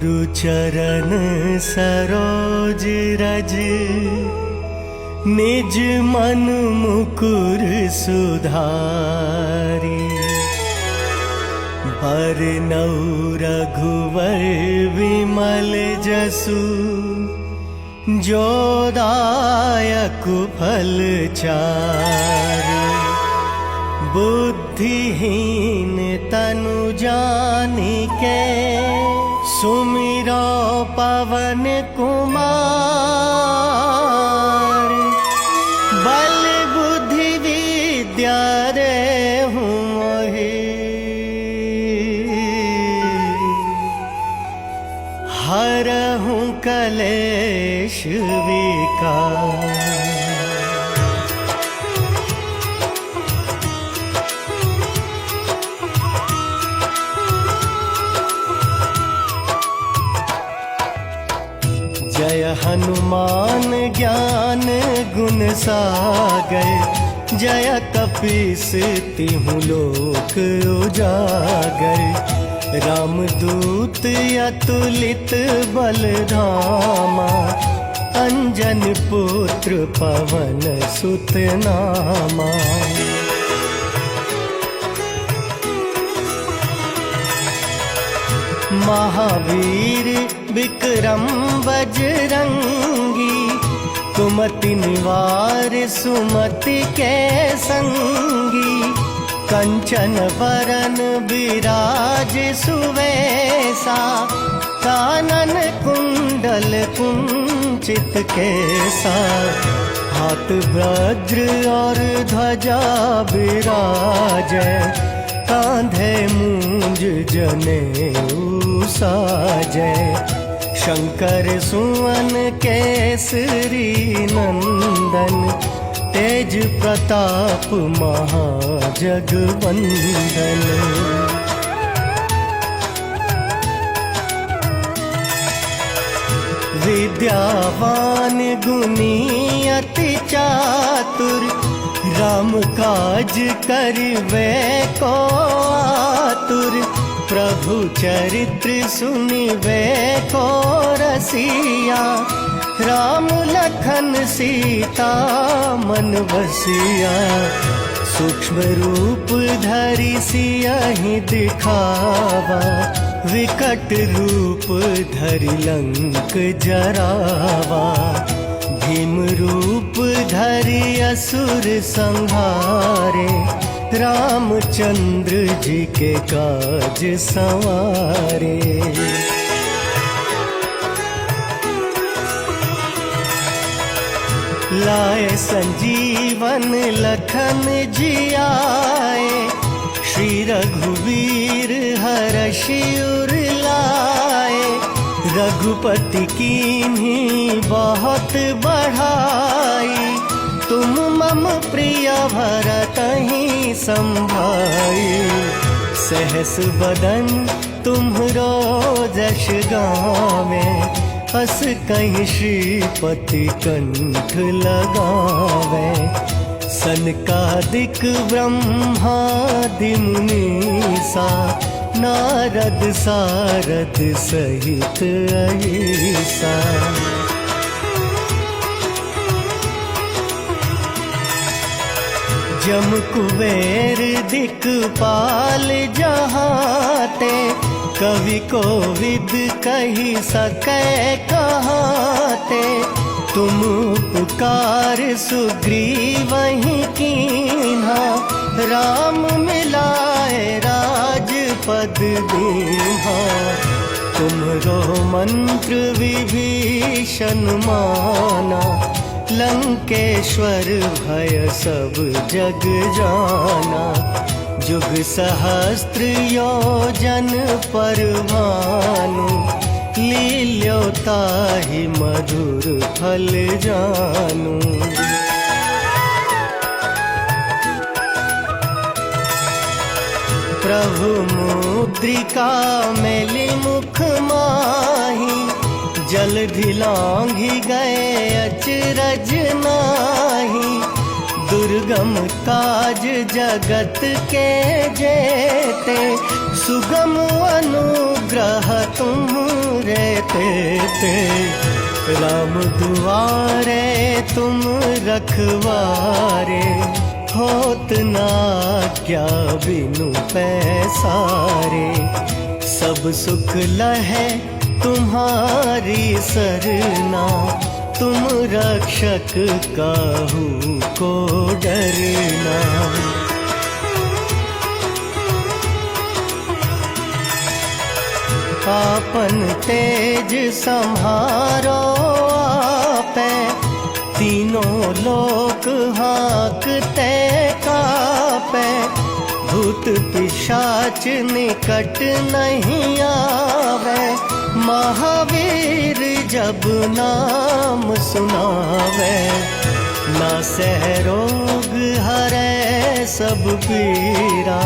गुरु चरण सरोज रज, निज मन मुकुर सुधारी। बरनउँ रघुवर विमल जसु, जो दायक फल चारि। बुद्धिहीन तनु जानिके, सुमिरो पवन कुमार। बल बुद्धि विद्या देहु मोहि, हरहु कलेश विकार। जय हनुमान ज्ञान गुण सागर, जय कपीस तिहुँ लोक उजागर। रामदूत अतुलित बल धामा, अंजन पुत्र पवन सुत नामा। महावीर विक्रम बजरंगी, कुमति निवार सुमति के संगी। कंचन बरन बिराज सुवेसा, कानन कुंडल कुंचित केसा। हाथ वज्र और ध्वजा बिराजै, कांधे मूंज जनेऊ साजै। शंकर सुवन केसरी नंदन, तेज प्रताप महाजगवंदन। विद्यावान गुणी अति चातुर, राम काज करिबे को आतुर। प्रभु चरित्र सुनिबे को रसिया, राम लखन सीता मन बसिया। सूक्ष्म रूप धरि सियहि दिखावा, विकट रूप धरि लंक जरावा। भीम रूप धरि असुर संहारे, रामचंद्र जी के काज संवारे। लाए संजीवन लखन जियाए, श्री रघुवीर हरषि उर लाए। रघुपति कीन्ही बहुत बढ़ाई, तुम मम प्रिय भरतहि संभाई। सहस बदन तुम्हरो जस गावे, अस कहीं श्रीपति कंठ लगावे। सनकादिक ब्रह्मादि मुनीसा, नारद सारद सहित अहिसा। जम कुबेर दिक्पाल जहाते, कवि कोविद कही सकै कहाते। तुम उपकार सुग्रीवहि कीन्हा, राम मिलाए राजपद दीन्हा। तुम्हरो मंत्र विभीषण माना, लंकेश्वर भय सब जग जाना। जुग सहस्त्र योजन पर भानु, लील्यो ताहि मधुर फल जानू। प्रभु मुद्रिका मेलि मुख माही, जलधि लांघि गए अचरज नाही। दुर्गम काज जगत के जेते, सुगम अनुग्रह तुम्हरे ते राम दुआरे तुम रखवारे, होत ना क्या बिनु पैसारे। सब सुख लहे तुम्हारी सरना, तुम रक्षक काहू को डरना। आपन तेज सम्हारो आपे, तीनों लोक हाँकते कापे। भूत पिशाच निकट नहीं आवे, महावीर जब नाम सुनावे। नासै रोग हरै सब पीरा,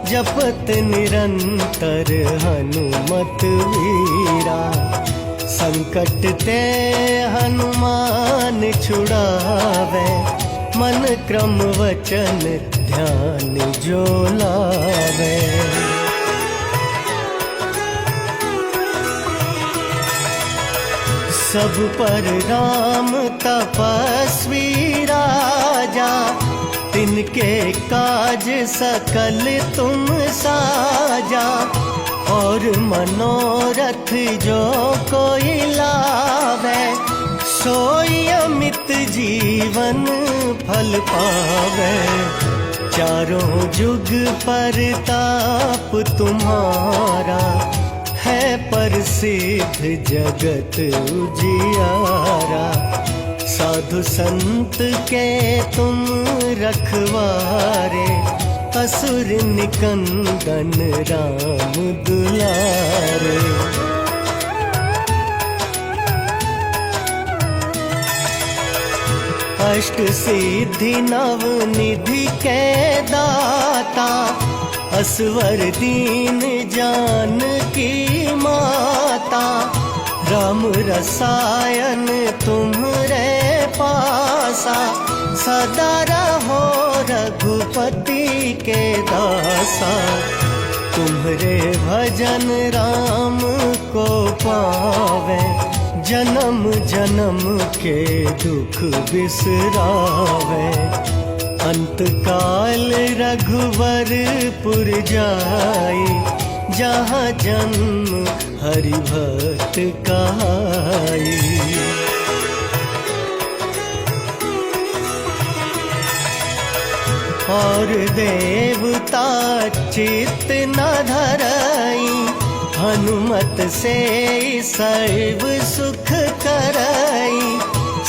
जपत निरंतर हनुमत वीरा। संकट ते हनुमान छुड़ावे, मन क्रम वचन ध्यान जो लावे। सब पर राम तपस्वी राजा, तिनके काज सकल तुम साजा। और मनोरथ जो कोई लावे, सोई अमित जीवन फल पावे। चारों जुग परताप तुम्हारा, है प्रसिद्ध जगत उजियारा। साधु संत के तुम रखवारे, असुर निकंदन राम दुलारे। अष्ट सिद्धि नव निधि के दाता, असवर दीन जानकी माता। राम रसायन तुम्हरे पासा, सदा रहो रघुपति के दासा। तुम्हरे भजन राम को पावे, जन्म जन्म के दुख बिसरावे। अंत काल रघुवरपुर जाई, जहाँ जन्म हरि भक्त कहाई। और देवता चित्त न धरई, हनुमत से सर्व सुख करई।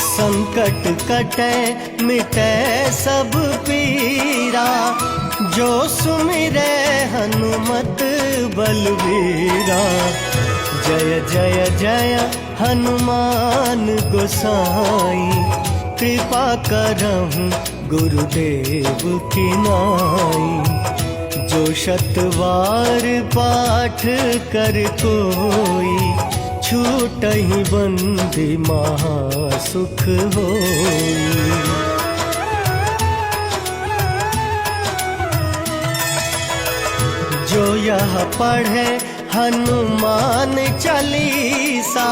संकट कटे मिटे सब पीरा, जो सुमिरे हनुमत बलवीरा। जय जय जय हनुमान गोसाई, कृपा करहु गुरुदेव की नाई। जो शतवार पाठ कर कोई, छूटहि बंदी महासुख होई। जो यह पढ़े हनुमान चालीसा,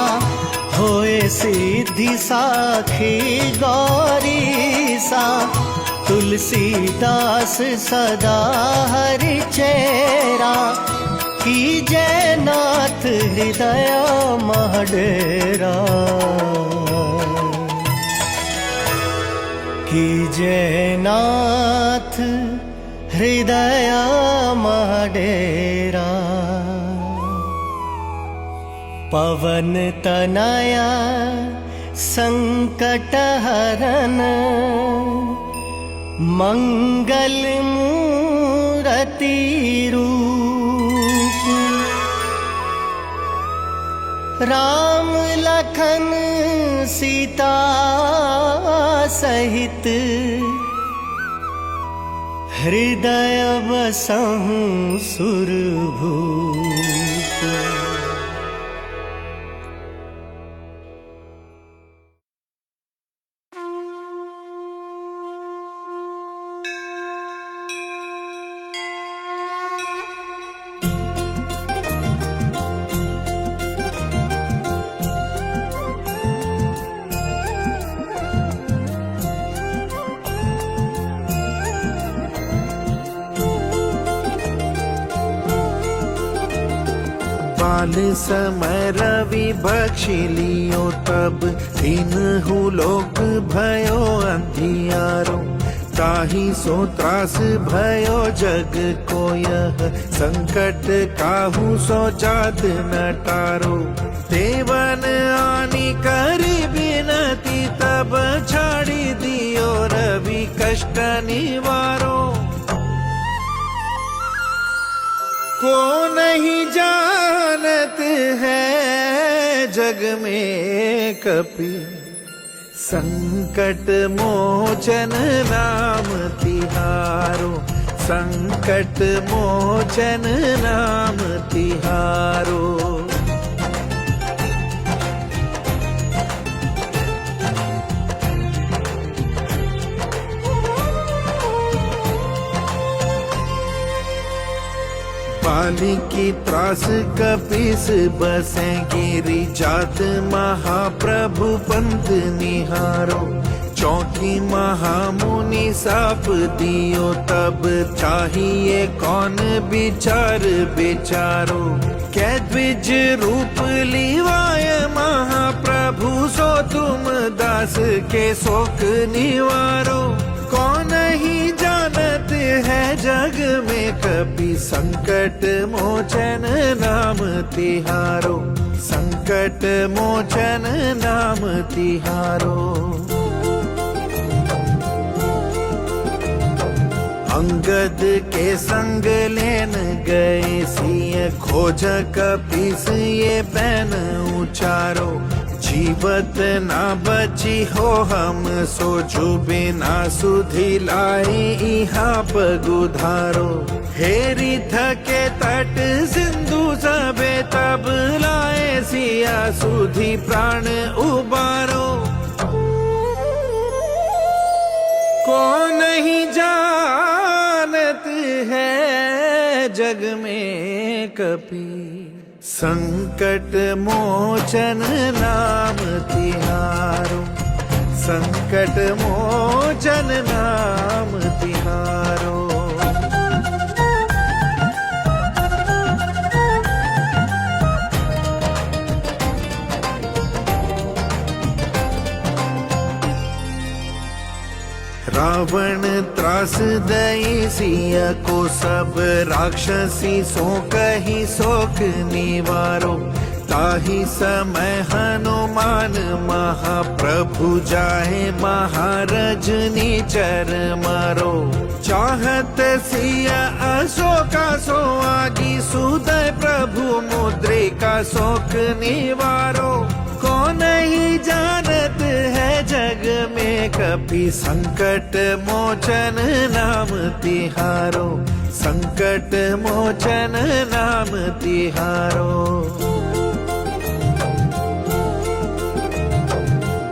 होए सिद्धि साखी गौरीसा। तुलसीदास सदा हरि चेरा, कीजै नाथ हृदय मह डेरा। कीजै नाथ हृदय मह डेरा। पवन तनया संकट हरन, मंगल मूरति रूप। राम लखन सीता सहित, हृदय बसहु सुरभूप। काल समय रवि भक्षी लियो तब तीनहु लोक भयो अंधियारो ताहि सो त्रास भयो जग को यह संकट काहू सो जात न टारो देवन आनी करी बिनती तब छाड़ी दियो रवि कष्ट निवारो को नहीं जानत है जग में कपि संकट मोचन नाम तिहारो संकट मोचन नाम तिहारो बाली की त्रास कपिस बसे गिरी जात महाप्रभु पंथ निहारो चौकी महामुनि साप दियो तब चाहिए कौन विचार विचारो कै द्विज रूप लिवाय महाप्रभु सो तुम दास के शोक निवारो कौन ही जानत है जग में कभी संकट मोचन नाम तिहारो संकट मोचन नाम तिहारो अंगद के संग लेन गए सिय खोज कपीस ये बैन उचारो जीवत ना बची हो हम सोचो बिना सुधी लाई यहाँ पगुधारो हेरी थके तट सिंधु सबे तब लाए सिया सुधी प्राण उबारो को नहीं जानत है जग में कपि संकट मोचन नाम तिहारो संकट मोचन नाम तिहारो रावण त्रास दई सिया को सब राक्षसी सो कही शोक निवारो ताहि समय हनुमान महाप्रभु जाए महारजनी चर मारो चाहत सिया अशोका सो आगी सुदय प्रभु मुद्रिका शोक निवारो कौन ही जानत है जग में कभी संकट मोचन नाम तिहारो संकट मोचन नाम तिहारो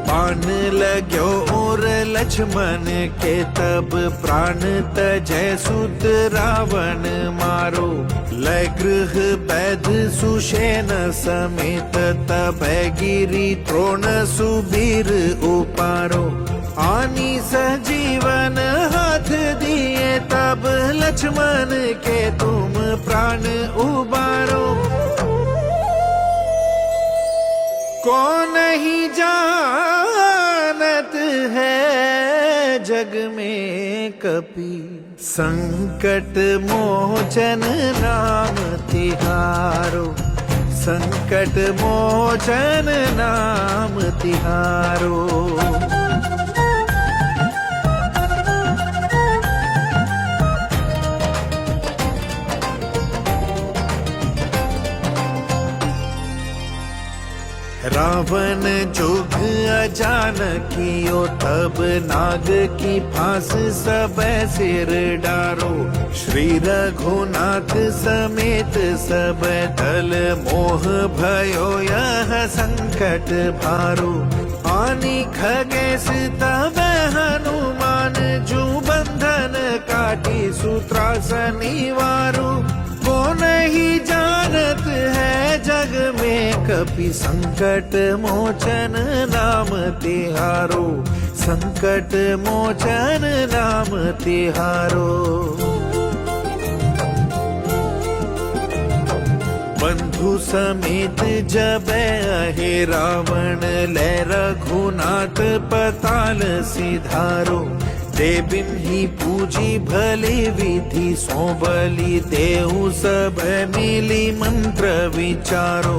बाण लाग्यो और लक्ष्मण के तब प्राण तजय सुत रावण मारो लय गृह बैध सुषेण समेत तब गिरी द्रोण सुबीर उपारो आनी सजीवन हाथ दिए तब लक्ष्मण के तुम प्राण उबारो कौन ही जानत है जग में कपि संकट मोचन नाम तिहारो संकट मोचन नाम तिहारो रावण जुग अचानकियो तब नाग की फांस सब सिर डारो श्री रघुनाथ समेत सब दल मोह भयो यह संकट भारो आनी खगेश तब हनुमान जू बंधन काटी सूत्रास निवारो को नहीं जानत है जग में कभी संकट मोचन नाम तिहारो संकट मोचन नाम तिहारो बंध प्रभु समेत जब अहे रावण ले रघुनाथ पताल सिधारो। देविन ही पूजी भले विधि सो बलि देहु सब मिली मंत्र विचारो।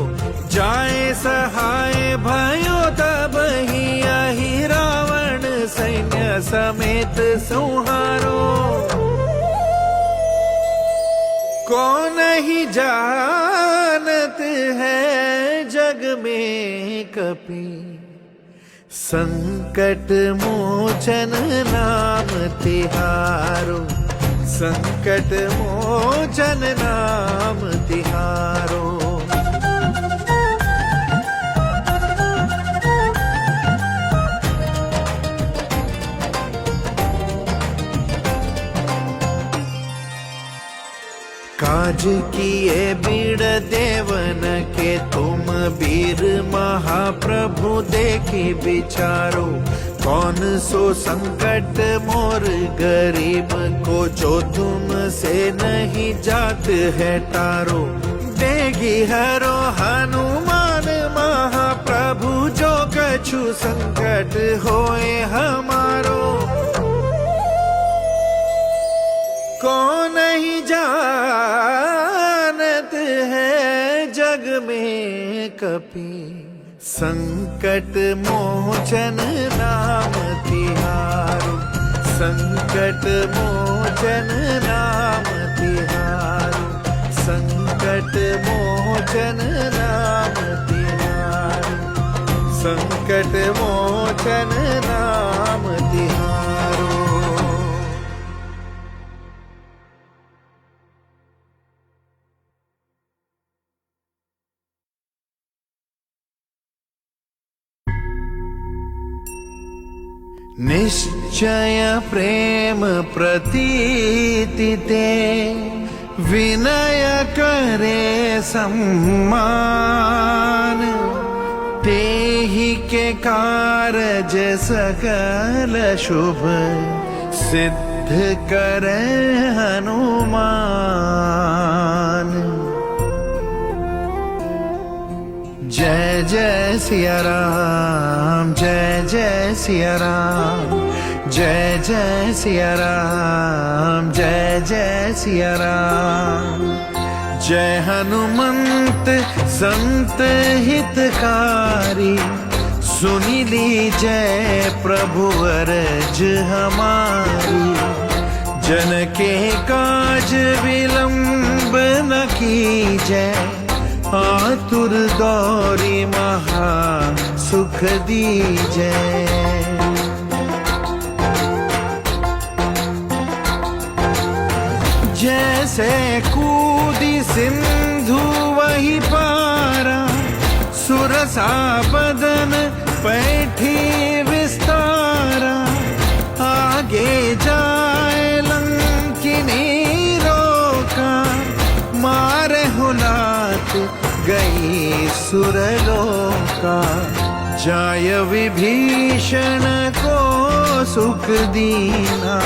जाए सहाय भयो तब ही अहि रावण सैन्य समेत संहारो। कौन ही जानत है जग में कपि, संकट मोचन नाम तिहारो। संकट मोचन नाम तिहारो। काज किए बीड़ देवन के तुम वीर महाप्रभु देखी विचारो। कौन सो संकट मोर गरीब को जो तुम से नहीं जात है टारो। देगी हरो हनुमान महाप्रभु जो कछु संकट होए हमारो। कौन ही जानत है जग में कपि, संकट मोचन नाम तिहारो। संकट मोचन नाम तिहारो। संकट मोचन नाम तिहारो। संकट मोचन नाम तिहारो। निश्चय प्रेम प्रतीति ते, विनय करे सम्मान। तेहि के कारज सकल शुभ, सिद्ध करे हनुमान। जय जय सिया राम, जय जय सिया राम। जय जय सिया राम, जय जय सिया राम। जय हनुमंत संत हितकारी, सुनी ली जय प्रभु अरज हमारी। जन के काज विलंब न कीजय, आतुर दौरी महा सुख दीजय। जैसे कूदी सिंधु वही पारा, सुरसा बदन पैठी विस्तारा। आगे जाए लंकिनी रोका, मारे हुलात गई सुरलोका। जाय विभीषण को सुख दीना,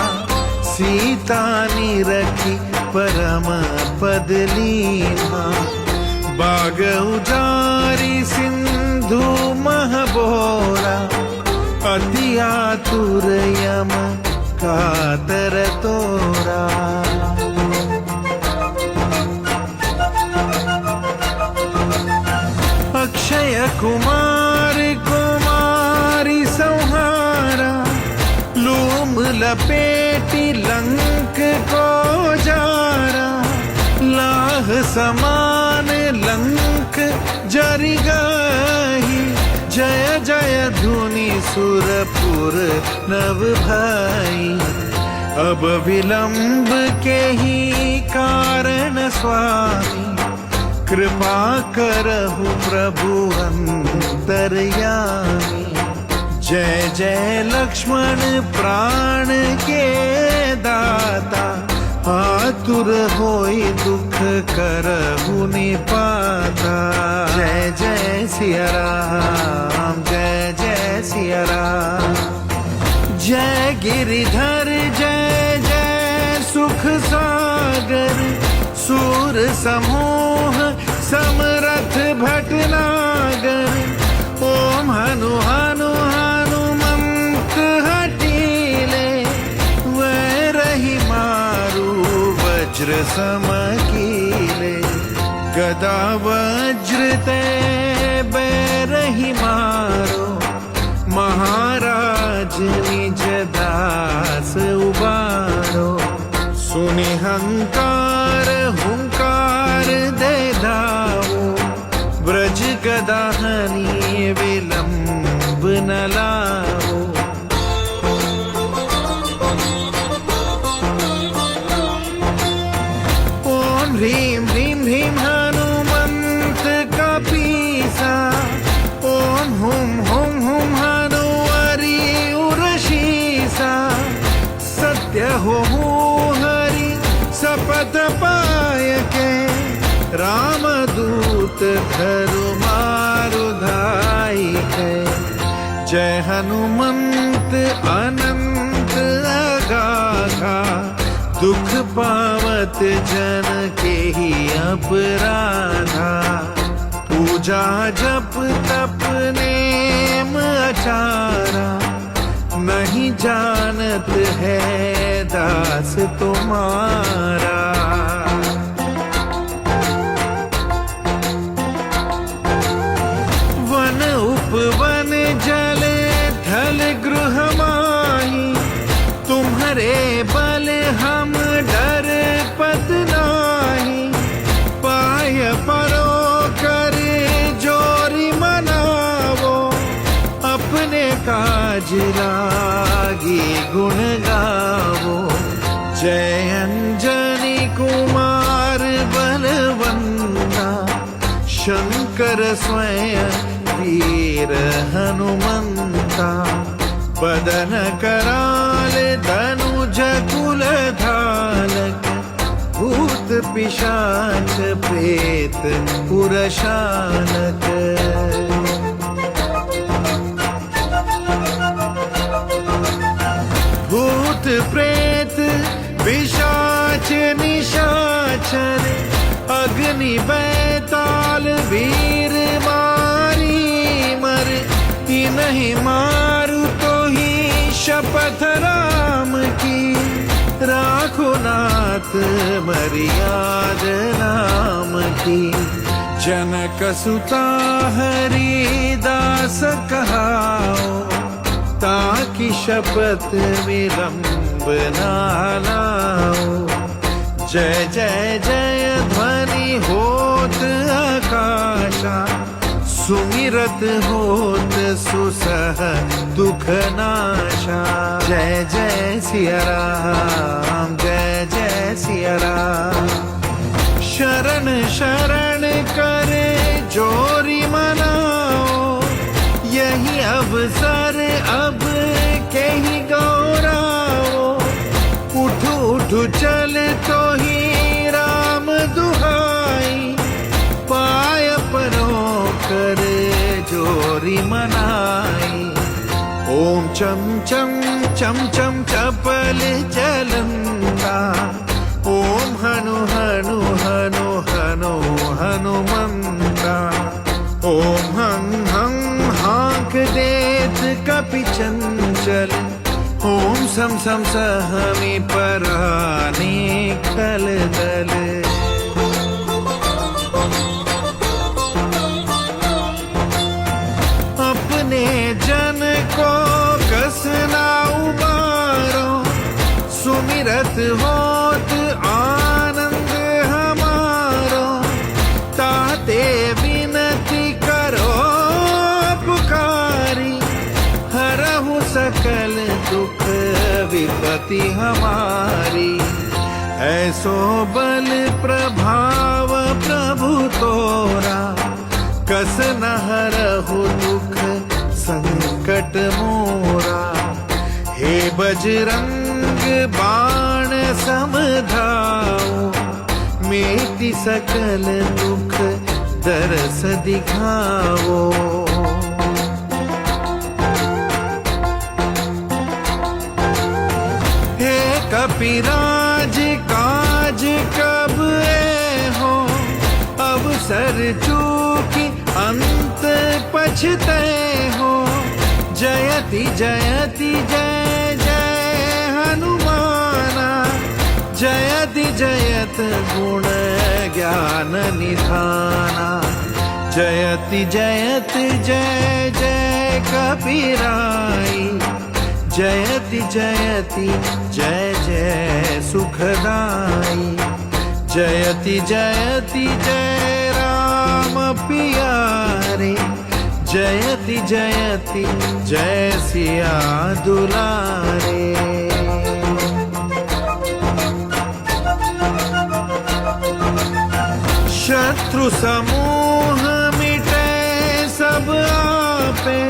सीता निरखी परम पद लीना। बाग उजारी सिंधु महबोरा, अति आतुर यम कातर तोरा। अक्षय कुमार कुमारी संहारा, लूम लपेटी लंक को जारा। लाह समान लंक जरि गही, जय जय धुनि सुरपुर नव भाई। अब विलंब के ही कारण स्वामी, कृपा करहु प्रभु अंतर्यामी। जय जय लक्ष्मण प्राण के दाता, आतुर होई दुख करहु निपाता। जय जय सिया राम, जय जय सिया राम। जय गिरिधर जय जय सुख सागर, सूर समूह समरथ भटनागर। ओम हनु हनु हनुमंत हटीले, वैरही मारू वज्र समकीले। गदा वज्र ते बैरही मारो, महाराज निज दास उबारो। सुनि हंकार हुंकार दे दाओ, ब्रज गदाहनी विलंब न लाओ। ओम ह्रीं ह्रीं ह्रीं हनुमंत कपीसा। ओम हुम हुम हुम हनुवरी उरशीसा। सत्य हो हरि सपथ पाय के, रामदूत धरु मारु धाई है। जय हनुमंत अनंत अगाधा, दुख पावत जन के ही अपराधा। पूजा जप तप नेम आचारा, नहीं जानत है दास तुम्हारा। वन उपवन जल थल गृह माही, तुम्हारे बल हम डर पत नाही। पाय परो कर जोरी मनावो, अपने काज लागी गुण गावो। जय अंजनी कुमार बलवंता, शंकर स्वयं वीर हनुमंता। बदन कराल धनुज कुल धालक, भूत पिशाच प्रेत पुरशानक। भूत प्रेत पिशाच निशाचर, अग्नि बैताल वीर मारी मर। इन्हीं मारू तो ही शपथ राम की, राखो नाथ मर्याद नाम की। जनक सुता हरिदास कहाओ, ताकि शपथ विलंब ना लाओ। जय जय जय ध्वनि होत आकाशा, सुमिरत होत सुसह दुख नाशा। जय जय सिया राम, जय जय सिया राम। शरण शरण करे जोरी मनाओ, यही अवसर अब के ही गौराओ। उठ उठ चल तो ही राम दुहाई, पाय परो कर जोरी मनाई। ओम चम चम चम चम चपल चलंता, ओम हनु हनु हनु हनु हनुमंता। ओम हं हं हाक देत कपि चंचल, ओम सम सम सहमी पराने खल दल। अपने जन को कसना उबारो, सुमिरत होत आनंद हमारो। ताते विनती करो पुकारी, हरहु सकल दुख विपति हमारी। ऐसो बल प्रभाव प्रभु तोरा, कस न हरहु दुख संकट मोरा। हे बजरंग बाण समधाओ, मेटि सकल दुख दरस दिखाओ। हे कपिराज काज कब ए हो, अवसर पछते हो। जयति जयति जय जय हनुमाना, जयति जयत गुण ज्ञान निधाना। जयति जयत जय जय कपीराई, जयति जयति जय जय सुखदाई। जयति जयति जय राम पियारे, जयति जयति जय सिया दुलारे। शत्रु समूह मिटे सब आपे,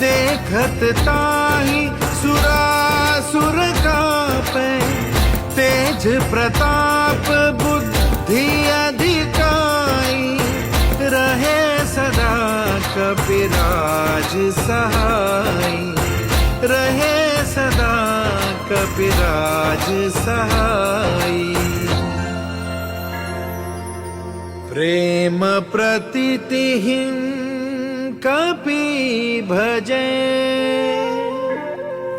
देखत ताहि सुरासुर कापे। तेज प्रताप बुद्धि अधिकाई, रहे सदा कपिराज सहाय। रहे सदा कपिराज सहाय। प्रेम प्रतितिहिं कपि भजे,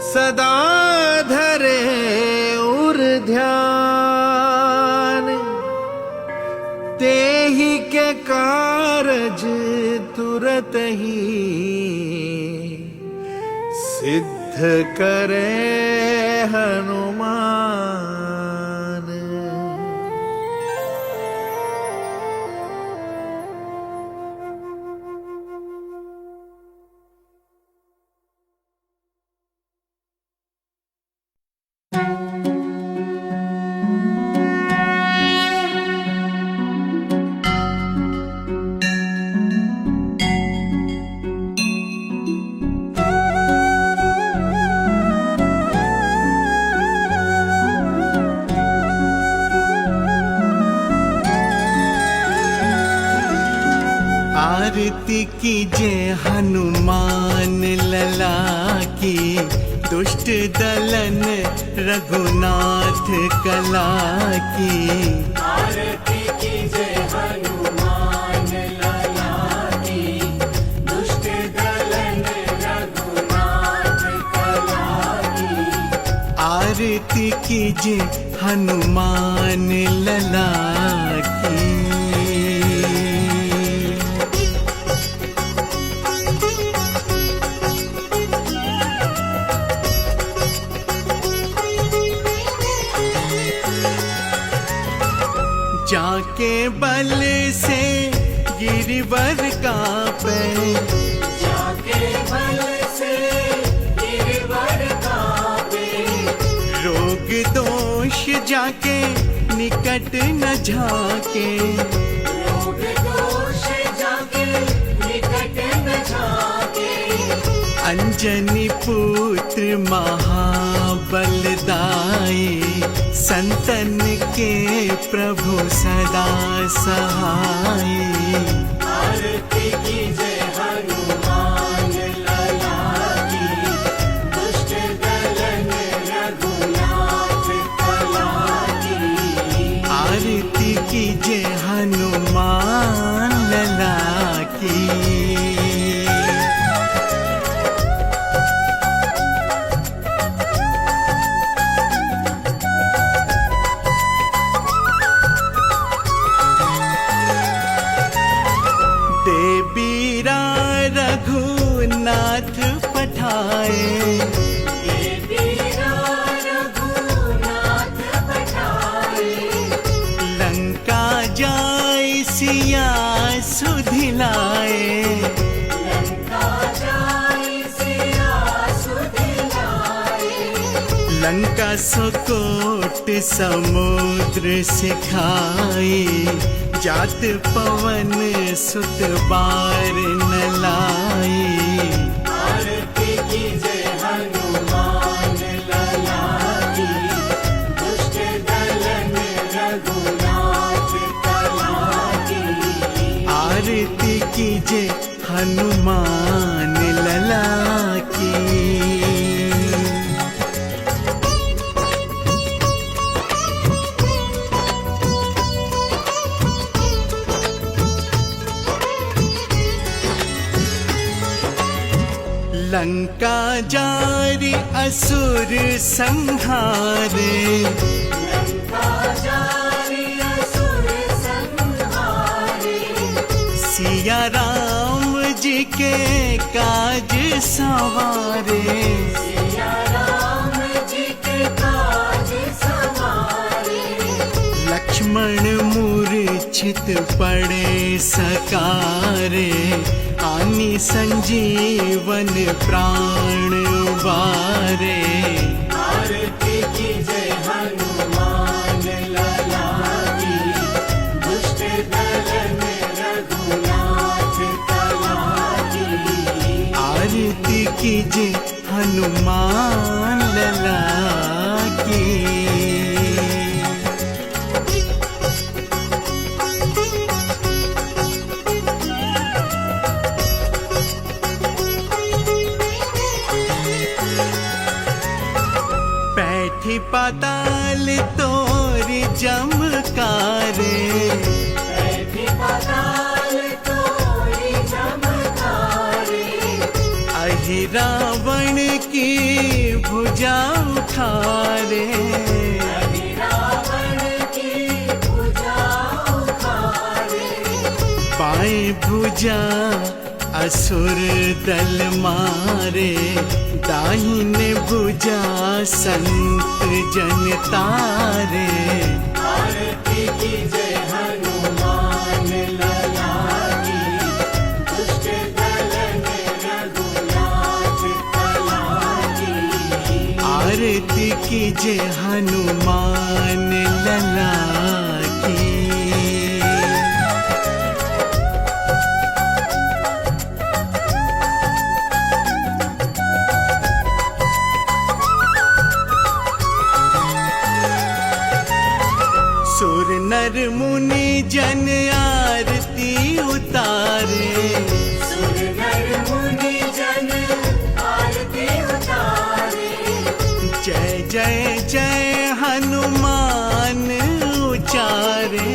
सदा धरे उर ध्यान। तेहि के कारज तुरत ही, सिद्ध करे हनुमान। आरती कीजिए हनुमान लला की, दुष्ट दलन रघुनाथ कला की। आरती कीजिए हनुमान लला की, दुष्ट दलन रघुनाथ कला की। आरती कीजिए हनुमान लला की। जाके बल से गिरवर कांपे, जाके बल से गिरवर कांपे। रोग दोष जाके निकट न झाके। रोग दोष जाके निकट न झाके। अंजनी पुत्र महाबलदाई, संतन के प्रभु सदा सहाय। आरती कीजिए हनुमान लला की, दुष्ट दलन रघुनाथ कला की। आरती कीजिए हनुमान लला की। रघुनाथ पठाए, रघुनाथ पठाए। लंका जाय सिया सुधिलाए। लंका जाय सिया सुधिलाए। लंका सुकोट समुद्र सिखाई, जात पवन सुत बार न लाई। आरती कीजिए हनुमान लला की, दुष्ट दलन रघुनाथ कला की। आरती कीजिए हनुमान लला की। लंका जारी असुर संहारे, लंका जारी असुर संहारे, सिया राम जी के काज संवारे, सिया राम जी के काज संवारे, लक्ष्मण मूर्छित पड़े सकारे, आनी संजीवन प्राण उबारे। आरती कीजय हनुमान लला की, दुष्ट दलन रघुनाथ कला की। आरती कीजे हनुमान लला की। बैठी पाताल तोरी जमकारे, बैठी पाताल तोरी चमकारे, अहि रावण की भुजा उठारे, हरि रावण की भुजा उखारे, बाएं भुजा असुर दल मारे, दाहिने भुजा संत जन तारे। आरती कीजय हनुमान लला की, दुष्ट दलन रघुनाथ कला की। आरती कीजे हनुमान लला की। सुर नर मुनि जन आरती उतारे, सुर नर मुनि जन आरती उतारे, जय जय जय हनुमान उचारे।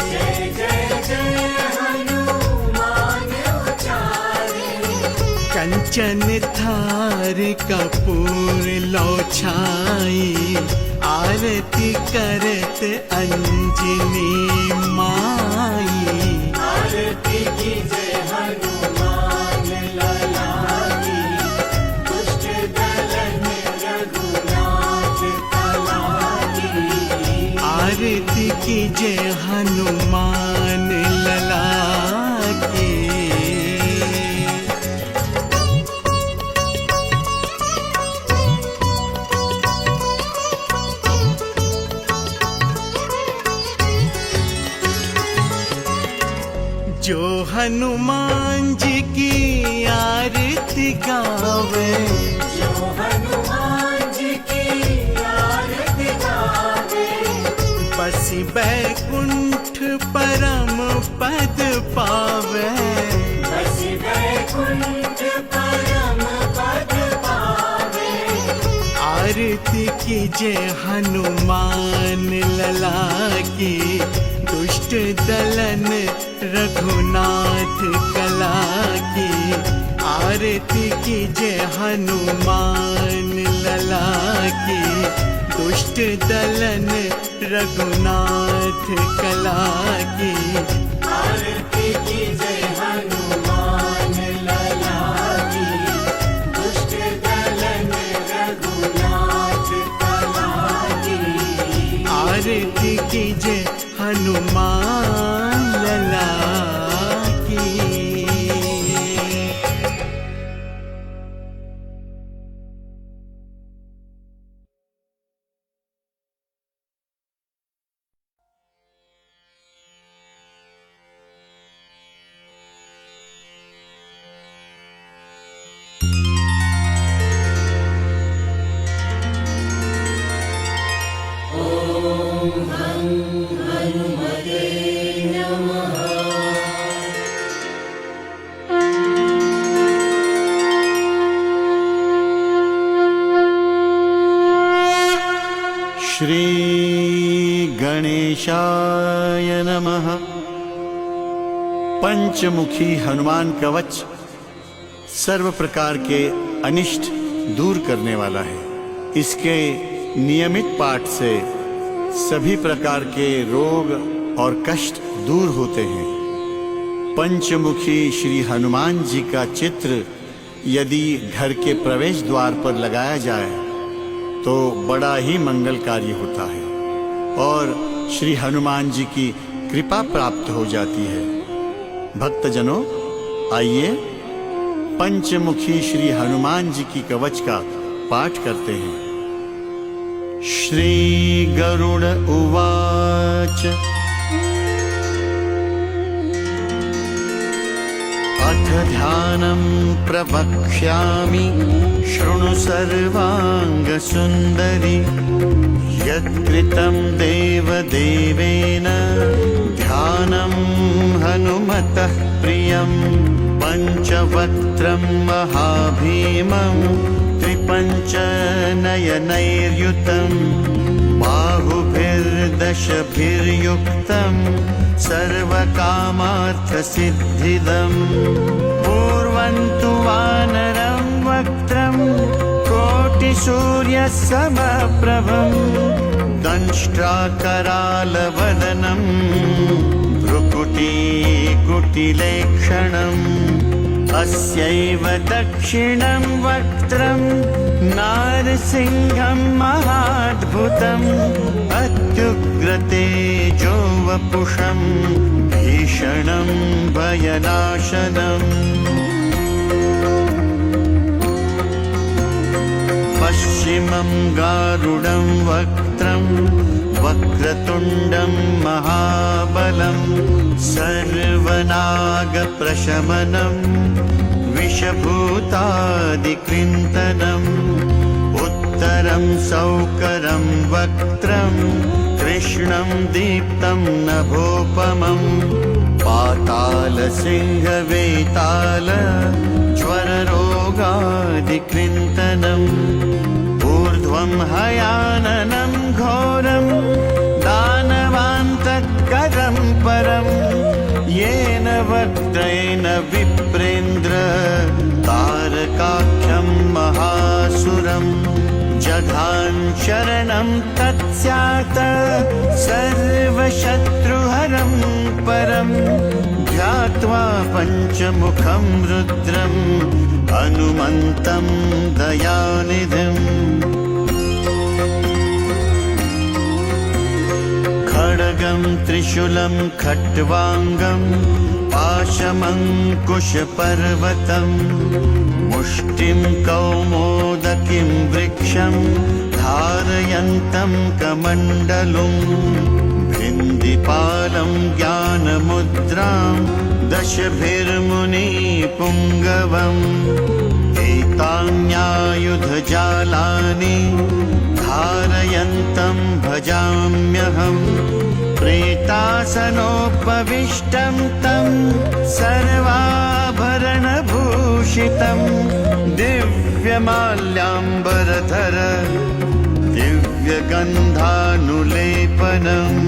जय जय जय हनुमान उचारे, कंचन थार कपूर लो छाई, आरती करत अंजनी माई। आरती कीजय हनुमान लला की, दुष्ट दलन रघुनाथ कला की। आरती कीजे हनुमान लला की। जो हनुमान जी की आरती गावे, जो हनुमान जी की आरती गावे, बसी बैकुंठ परम पद पावे। बस बैकुंठ परम पद पावे। आरती कीजे हनुमान लला की, दुष्ट दलन रघुनाथ कला की। आरती कीजे हनुमान लला की, दुष्ट दलन रघुनाथ कला की। आरती कीजय हनुमान लला की, दुष्ट दलन रघुनाथ कला की। आरती कीजे हनुमान लला की। श्री गणेशाय नमः। पंचमुखी हनुमान कवच सर्व प्रकार के अनिष्ट दूर करने वाला है। इसके नियमित पाठ से सभी प्रकार के रोग और कष्ट दूर होते हैं। पंचमुखी श्री हनुमान जी का चित्र यदि घर के प्रवेश द्वार पर लगाया जाए तो बड़ा ही मंगलकारी होता है और श्री हनुमान जी की कृपा प्राप्त हो जाती है। भक्तजनों, आइए पंचमुखी श्री हनुमान जी की कवच का पाठ करते हैं। श्री गरुड़ उवाच अथ ध्यानं प्रवक्ष्यामि शृणु सर्वांग सुंदरी यत्कृतं देवदेवेन ध्यानं हनुमतः प्रियं पंचवक्त्रं महाभीमं त्रिपञ्चनयनैर्युतं बाहुभिर्दशभिर्युक्तं सर्वकामार्थसिद्धिदं पूर्वं तु वानरं वक्त्रं कोटिसूर्यसमप्रभं दंष्ट्राकरालवदनं भ्रुकुटीकुटिलेक्षणम् अस्यैव दक्षिणं वक्त्रं नारसिंहं महाद्भुतम् अत्युग्रतेजो वपुषं भीषणं भयनाशनम् पश्चिमं गारुडं वक्त्रं वक्रतुण्डं महाबलं सर्वनागप्रशमनं विषभूतादिकृन्तनम् उत्तरं सौकरं वक्त्रं कृष्णं दीप्तं नभोपमं पातालसिंहवेताल ज्वररोगादिकृन्तनम् ऊर्ध्वं हयाननं घोरं दानवान्तकरं परं येन वक्त्रेण विप्रेन्द्र तारकाख्यं महासुरम् जघान् शरणं तत्स्यात् सर्वशत्रुहरं परं ध्यात्वा पञ्चमुखं रुद्रम् हनुमन्तं दयानिधिम् खड्गं त्रिशूलं खट्वाङ्गं पाशमङ्कुशपर्वतं मुष्टिं कौमोदकीं वृक्षं धारयन्तं कमण्डलुं भिन्दिपालं ज्ञानमुद्रां दशभिर्मुनिपुङ्गवम् एतान्यायुधजालानि धारयन्तं भजाम्यहम् प्रेतासनोपविष्टं तं सर्वाभरणभूषितं दिव्यमाल्याम्बरधर दिव्यगन्धानुलेपनम्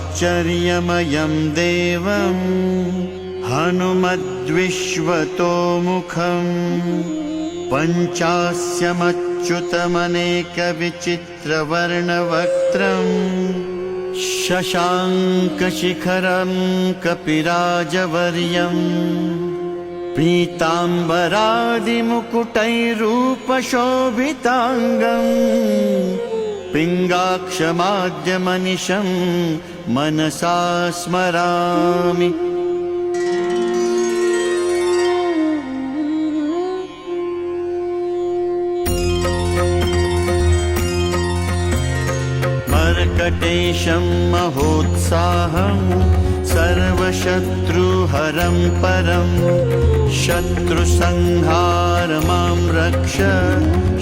सर्वाश्चर्यमयं देवं हनुमद्विश्वतोमुखम् पञ्चास्यमच्युतमनेकविचित्रवर्णवक्त्रम् शशाङ्कशिखरं कपिराजवर्यम् पीताम्बरादिमुकुटैरूपशोभिताङ्गम् पिङ्गाक्षमाद्यमनिशं मनसा स्मरामि। मर्कटेशं महोत्साहं सर्वशत्रुहरं परं शत्रुसंहारमां रक्ष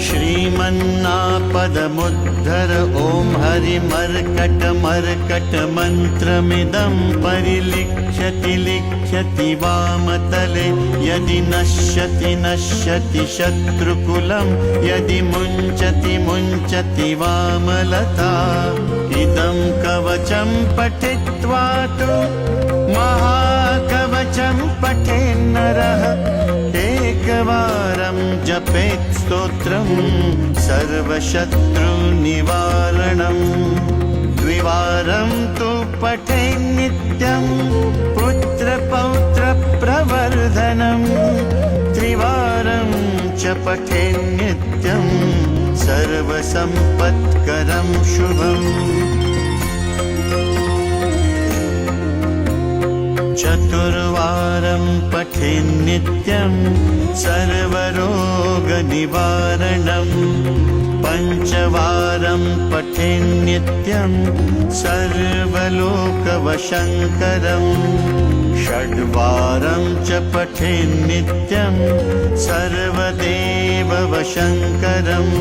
श्रीमन्नापदमुद्धर ॐ हरिमर्कटमर्कटमन्त्रमिदं परिलिख्यति लिख्यति वामतले यदि नश्यति नश्यति शत्रुकुलं यदि मुञ्चति मुञ्चति वामलता इदं कवचं पठित्वा तु महान् महाकवचं पठेन् नरः एकवारं जपेत् स्तोत्रं सर्वशत्रुनिवारणम् द्विवारं तु पठेन् नित्यं पुत्रपौत्रप्रवर्धनम् त्रिवारं च पठेन् नित्यं सर्वसम्पत्करं शुभम् चतुर्वारं पठेन् नित्यं सर्वरोगनिवारणम् पञ्चवारं पठेन् नित्यं सर्वलोकवशङ्करम् षड्वारं च पठेन् नित्यं सर्वदेववशङ्करम्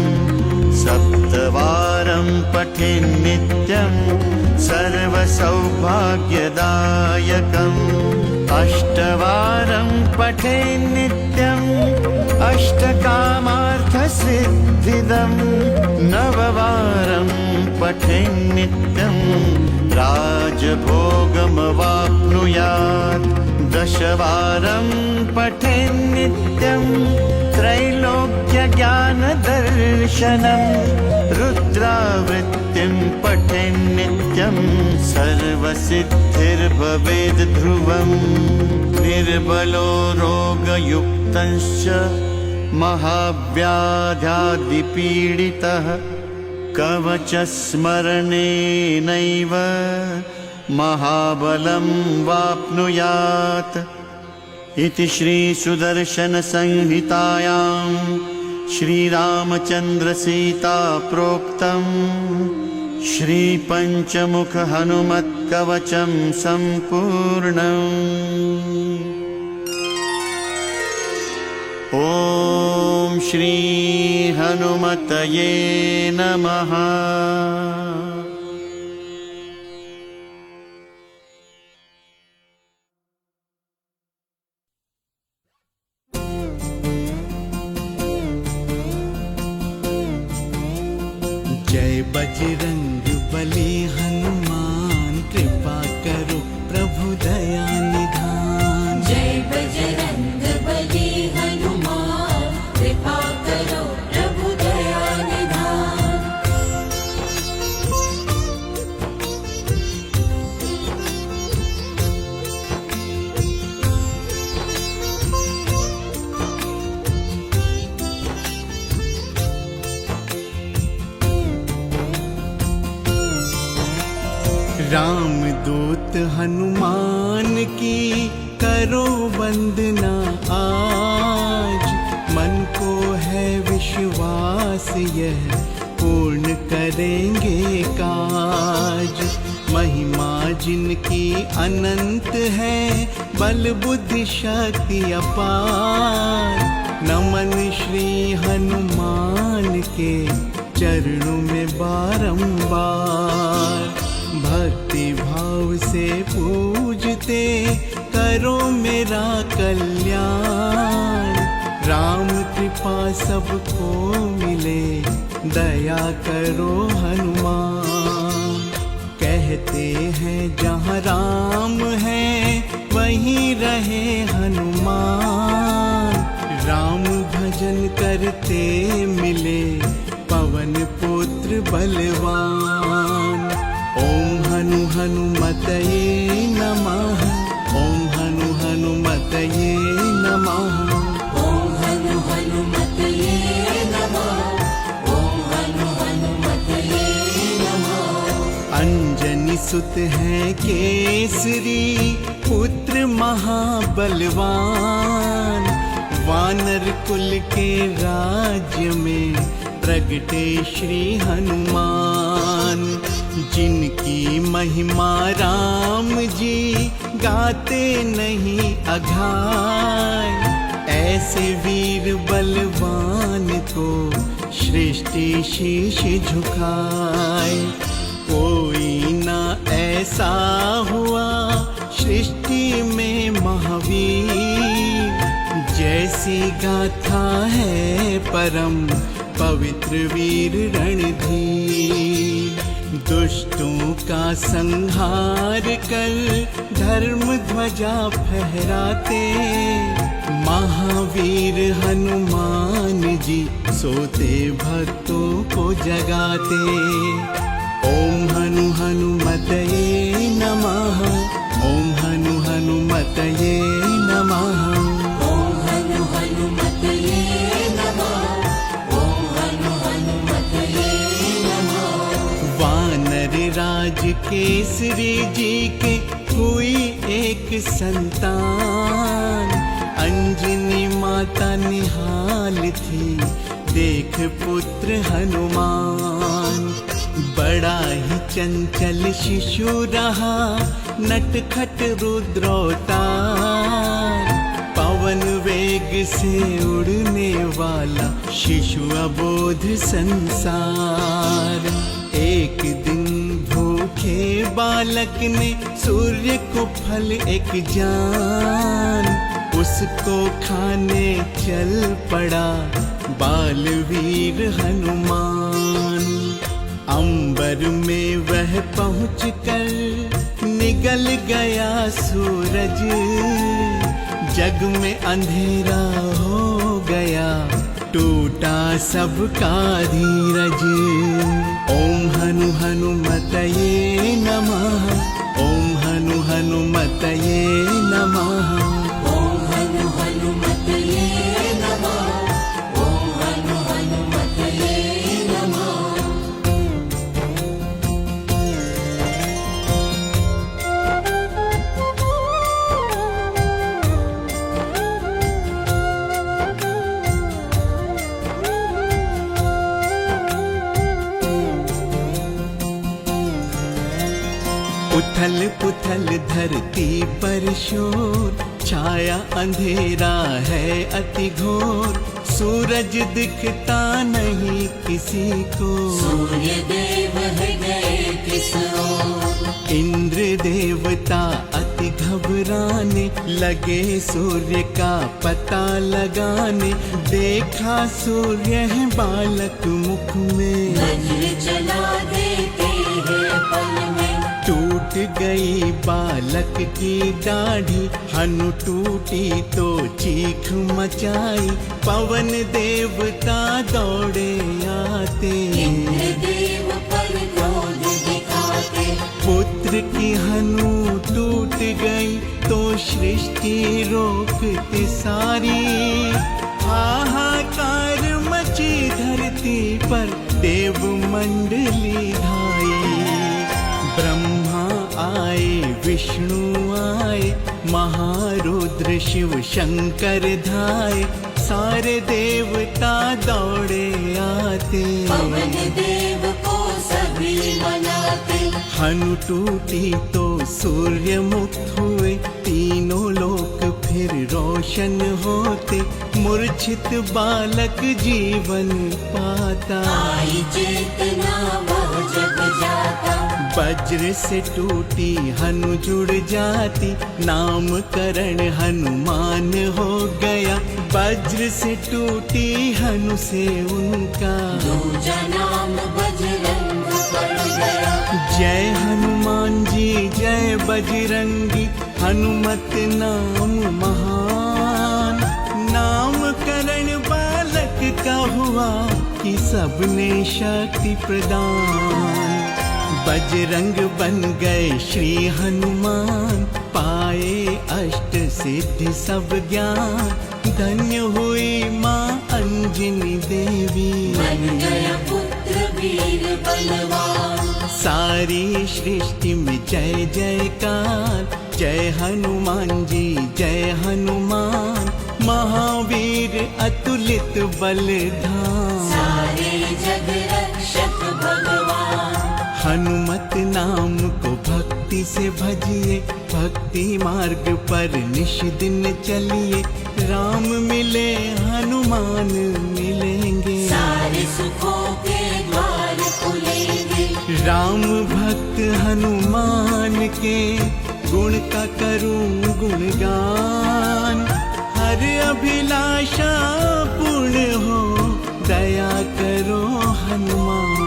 सप्तवारं पठेन् नित्यं सर्वसौभाग्यदायकम् अष्टवारं पठेन् नित्यम् अष्टकामार्थसिद्धिदम् नववारं पठेन् नित्यं राजभोगमवाप्नुयात् दशवारं पठेन् नित्यं त्रैलोक्यज्ञानदर्शनम् रुद्रावृत्तिं पठेन् नित्यं सर्वसिद्धिर्भवेद् ध्रुवम् निर्बलो रोगयुक्तश्च महाव्याध्यादिपीडितः कवचस्मरणेनैव महाबलं वाप्नुयात् इति श्रीसुदर्शनसंहितायां श्रीरामचन्द्रसीता प्रोक्तं श्रीपञ्चमुखहनुमत्कवचं सम्पूर्णम्। ॐ श्री हनुमतये नमः। जय बजरंग बली हनुमान कृपा करो प्रभु दया निधान। जय बजरंग बली हनुमान कृपा करो प्रभु दया निधान। राम दूत हनुमान की करो वंदना आज। मन को है विश्वास यह पूर्ण करेंगे काज। महिमा जिनकी अनंत है बल बुद्धि शक्ति अपार। नमन श्री हनुमान के चरणों में बारंबार। भक्ति भाव से पूजते करो मेरा कल्याण। राम कृपा सबको मिले दया करो हनुमान। कहते हैं जहाँ राम है वहीं रहे हनुमान। राम भजन करते मिले पवन पुत्र बलवान। ओम हनु हनुमतये नमः। ओम हनु हनुमतये नमः। ओम हनु हनुमतये नमः। ओम हनु हनुमतये नमः। अंजनी सुत है केसरी पुत्र महाबलवान। वानर कुल के राज्य में प्रगटे श्री हनुमान। जिनकी महिमा राम जी गाते नहीं अघाय। ऐसे वीर बलवान को सृष्टि शीश झुकाए। कोई ना ऐसा हुआ सृष्टि में महावीर। जैसी गाथा है परम पवित्र वीर रणधीर। दुष्टों का संहार कर धर्म ध्वजा फहराते, महावीर हनुमान जी सोते भक्तों को जगाते। ओम हनु हनुमतये नमः, ओम हनु हनुमतये नमः। ॐ हनु हनुमतये नमः, ॐ हनु हनुमतये नमः। वानर राज केसरी जी के हुई एक संतान, अंजनी माता निहाल थी देख पुत्र हनुमान। बड़ा ही चंचल शिशु रहा नटखट रुद्रौतार, पवन वेग से उड़ने वाला शिशु अबोध संसार। एक दिन भूखे बालक ने सूर्य को फल एक जान, उसको खाने चल पड़ा बालवीर हनुमान। अंबर में वह पहुंचकर निगल गया सूरज, जग में अंधेरा हो गया टूटा सबका धीरज। ओम हनु हनुमतये नमः, ओम हनु हनुमतये नमः। ॐ हनु हनुमतये नमः, ॐ हनु हनुमतये नमः। उथल पुथल धरती पर शोर, छाया अंधेरा है अति घोर। सूरज दिखता नहीं किसी को, सूर्य देव है गए किस ओर। इंद्र देवता अति घबराने लगे सूर्य का पता लगाने। देखा सूर्य है बालक मुख में, वज्र चला देते हैं पल में। टूट गई बालक की दाढ़ी, हनु टूटी तो चीख मचाई। पवन देवता दौड़े आते, इंद्र देव पर क्रोध दिखाते। पुत्र की हनु टूट गई तो सृष्टि रोकते सारी। हाहाकार मची धरती पर देव मंडली ढाई। ब्रह्मा आए विष्णु आए, महारुद्र शिव शंकर धाए। सारे देवता दौड़े आते, पवन देव को सभी मनाते। हनु टूटी तो सूर्य मुक्त हुए, तीनों लोक फिर रोशन होते। मूर्छित बालक जीवन पाता, आई चेतना वो जग जाता। वज्र से टूटी हनु जुड़ जाती, नामकरण हनुमान हो गया। वज्र से टूटी हनु से उनका, दूजा नाम बजरंग पड़ गया। जय हनुमान जी जय बजरंगी, हनुमत नाम महान। नामकरण बालक का हुआ कि सबने शक्ति प्रदान। बजरंग बन गए श्री हनुमान, पाए अष्ट सिद्धि सब ज्ञान। धन्य हुई माँ अंजनी देवी, बन गया पुत्र वीर बलवान। सारी सृष्टि में जय जयकार। जय हनुमान जी जय हनुमान, महावीर अतुलित बलधाम। सारे जग रक्षक भगवान। हनुमत नाम को भक्ति से भजिए, भक्ति मार्ग पर निश दिन चलिए। राम मिले हनुमान मिलेंगे, सारे सुखों के द्वार खुलेंगे। राम भक्त हनुमान के गुण का करूं गुणगान। हर अभिलाषा पूर्ण हो, दया करो हनुमान।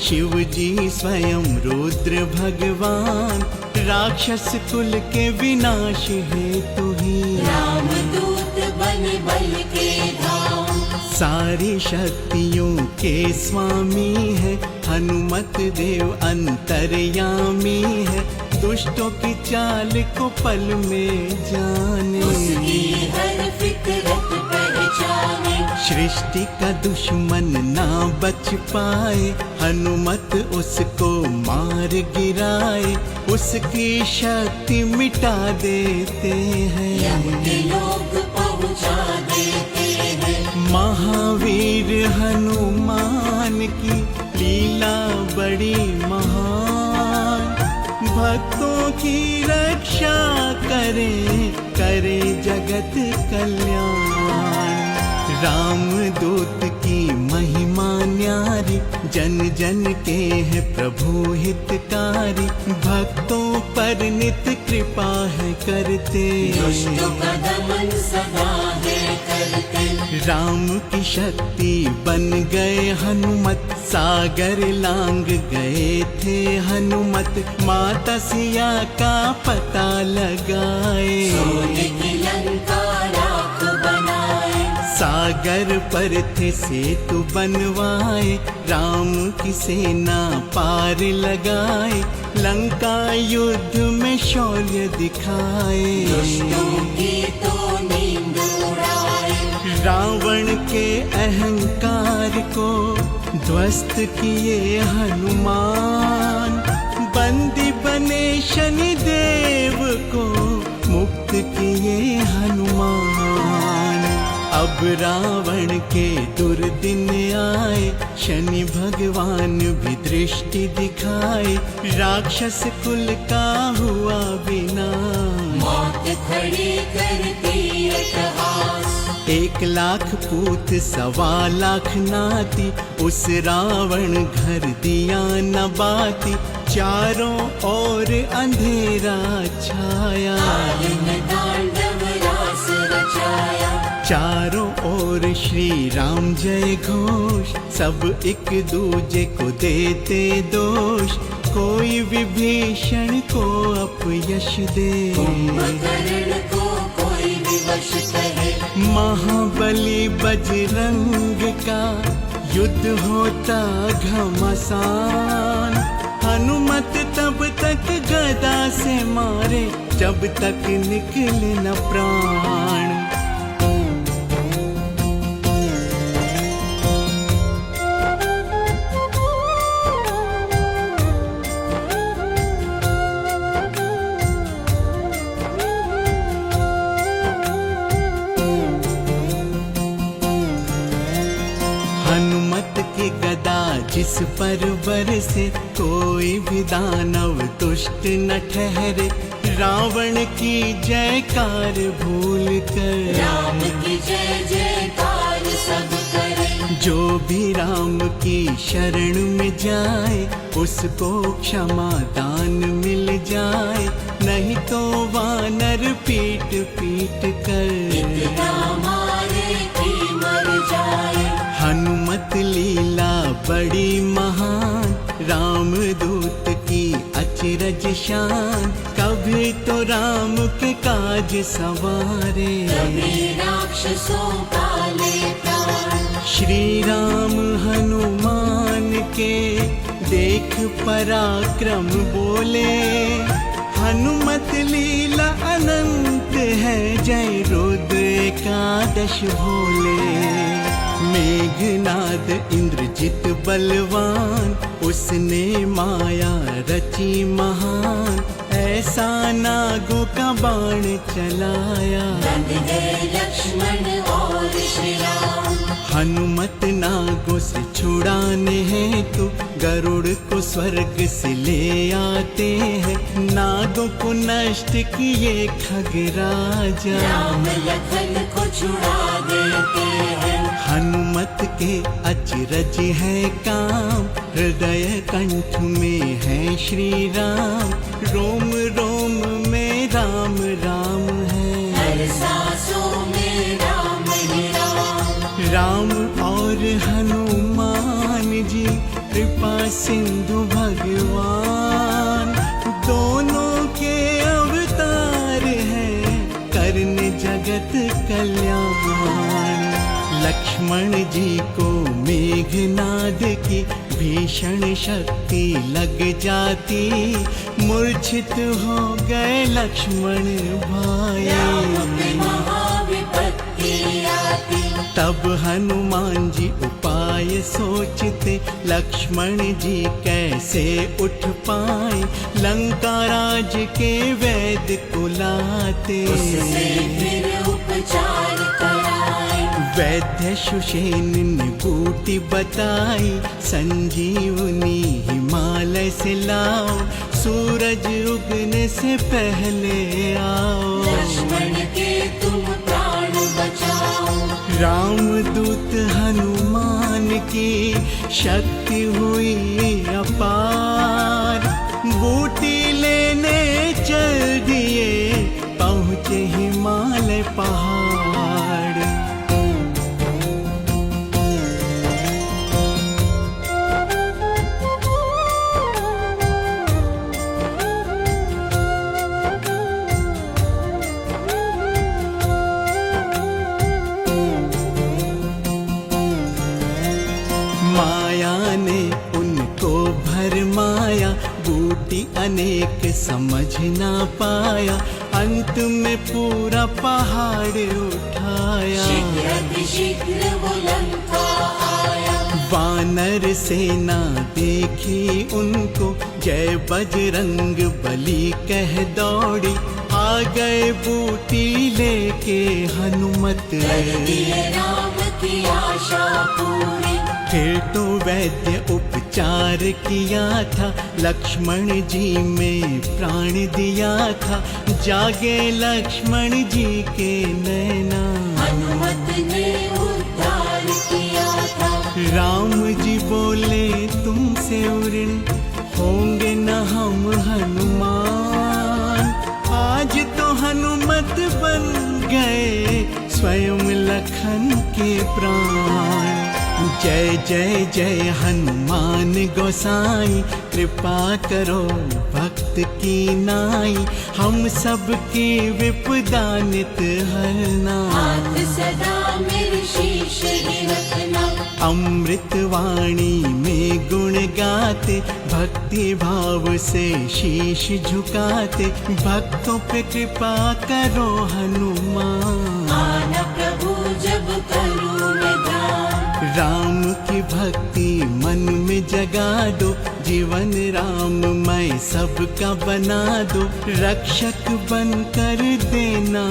शिव जी स्वयं रुद्र भगवान, राक्षस कुल के विनाश हेतु ही राम दूत बन बल के धाम, सारी शक्तियों के स्वामी है, हनुमत देव अंतर्यामी है, दुष्टों की चाल को पल में जाने, उसकी हर फितरत पहचाने, सृष्टि का दुश्मन ना बच पाए, हनुमत उसको मार गिराए, उसकी शक्ति मिटा देते हैं, यम के लोग पहुँचा देते हैं। महावीर हनुमान की लीला बड़ी महान, भक्तों की रक्षा करे, करे जगत कल्याण। राम दूत की महिमा न्यारी, जन जन के है प्रभु हितकारी, भक्तों पर नित कृपा है करते, दुष्टों का दमन सदा है करते, राम की शक्ति बन गए हनुमत, सागर लांग गए थे हनुमत, माता सिया का पता लगाए, सोने की लंका राख बनाए, सागर पर थे सेतु बनवाए, राम की सेना पार लगाए, लंका युद्ध में शौर्य दिखाए, दुष्टों की तो नींद उड़ाए, रावण के अहंकार को ध्वस्त किए हनुमान, बंदी बने शनि देव को मुक्त किए हनुमान। अब रावण के दुर्दिन आए, शनि भगवान भी दृष्टि दिखाए, राक्षस कुल का हुआ विनाश, मौत खड़ी करती इतिहास, 1,00,000 पूत 1,25,000 नाती, उस रावण घर दिया न बाती, चारों ओर अंधेरा छाया, काल में तांडव रास रचाया, चारों ओर श्री राम जय घोष, सब एक दूजे को देते दोष, कोई विभीषण को अपयश दे, कुंभकर्ण को कोई विवश कहे, महाबली बजरंग का युद्ध होता घमासान, हनुमत तब तक गदा से मारे, जब तक निकले न प्राण। हनुमत की गदा जिस पर बरसे, कोई भी दानव दुष्ट न ठहरे, रावण की जयकार भूल कर, राम की जय जयकार सब करे, जो भी राम की शरण में जाए, उसको क्षमा दान मिल जाए, नहीं तो वानर पीट पीट कर, इतना मारे कि मर जाए, हनुमत लीला बड़ी महान, राम दूत की अचरज शान, कभी तो राम के काज सवारे, कभी राक्षसों का ले प्राण, श्री राम हनुमान के देख पराक्रम बोले, हनुमत लीला अनंत है, जय रुद्र एकादश भोले। मेघनाद इंद्रजित बलवान, उसने माया रची महान, ऐसा नागों का बाण चलाया, बंद गए लक्ष्मण और श्री राम, हनुमत नागों से छुड़ाने हेतु गरुड़ को स्वर्ग से ले आते हैं, नागों को नष्ट किए खगराजा, राम लखन को छुड़ा देते हैं, हनुमत के अचरज है काम, हृदय कंठ में है श्री राम, रोम रोम में राम राम है, हर सांसों में राम ही राम, राम और हनुमान जी कृपा सिंधु भगवान, दोनों के अवतार हैं करने जगत कल्याण। लक्ष्मण जी को मेघनाद की भीषण शक्ति लग जाती, मूर्छित हो गए लक्ष्मण भाई। महाविपत्ति आती, तब हनुमान जी उपाय सोचते, लक्ष्मण जी कैसे उठ पाए, लंका राज के वैद्य को लाते। उससे फिर उपचार कराए, वैद्य सुषेण ने बूटी बताई, संजीवनी हिमालय से लाओ, सूरज उगने से पहले आओ। लक्ष्मण के तुम प्राण बचाओ। रामदूत हनुमान की शक्ति हुई अपार, बूटी लेने चल दिए, पहुँचे हिमालय पहाड़। माया ने उनको भरमाया, बूटी अनेक समझ ना पाया, अंत में पूरा पहाड़ उठाया। शीघ्र अतिशीघ्र वो लंका आया, वानर सेना देखी उनको, जय बजरंग बली कह दौड़ी, आ गए बूटी लेके हनुमत। कर दिए राम की आशा पूरी। फिर तो वैद्य उपचार किया था, लक्ष्मण जी में प्राण दिया था, जागे लक्ष्मण जी के नैना। हनुमत ने उद्धार किया था, राम जी बोले तुमसे ऋण होंगे न हम हनुमान, आज तो हनुमत बन गए स्वयं लखन के प्राण। जय जय जय हनुमान गोसाई, कृपा करो भक्त की नाई, हम सब की विपदा नित हरना। हाथ सदा मेरे शीश ही रखना। अमृत वाणी में गुण गाते, भक्ति भाव से शीश झुकाते, भक्तों पे कृपा करो हनुमान। आना प्रभु जब करूं मैं ध्यान, राम की भक्ति मन में जगा दो, जीवन राममय सबका बना दो, रक्षक बनकर देना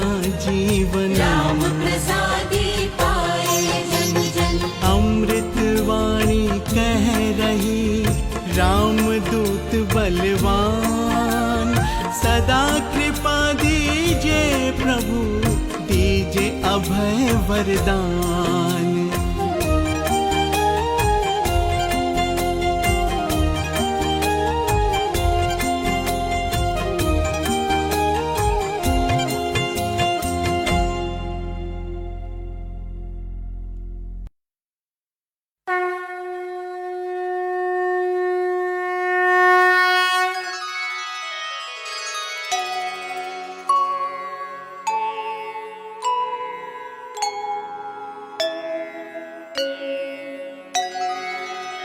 जीवन। राम प्रसादी पाए जन जन, अमृत वाणी कह रही, रामदूत बलवान, सदा कृपा दीजिए प्रभु, दीजिए अभय वरदान।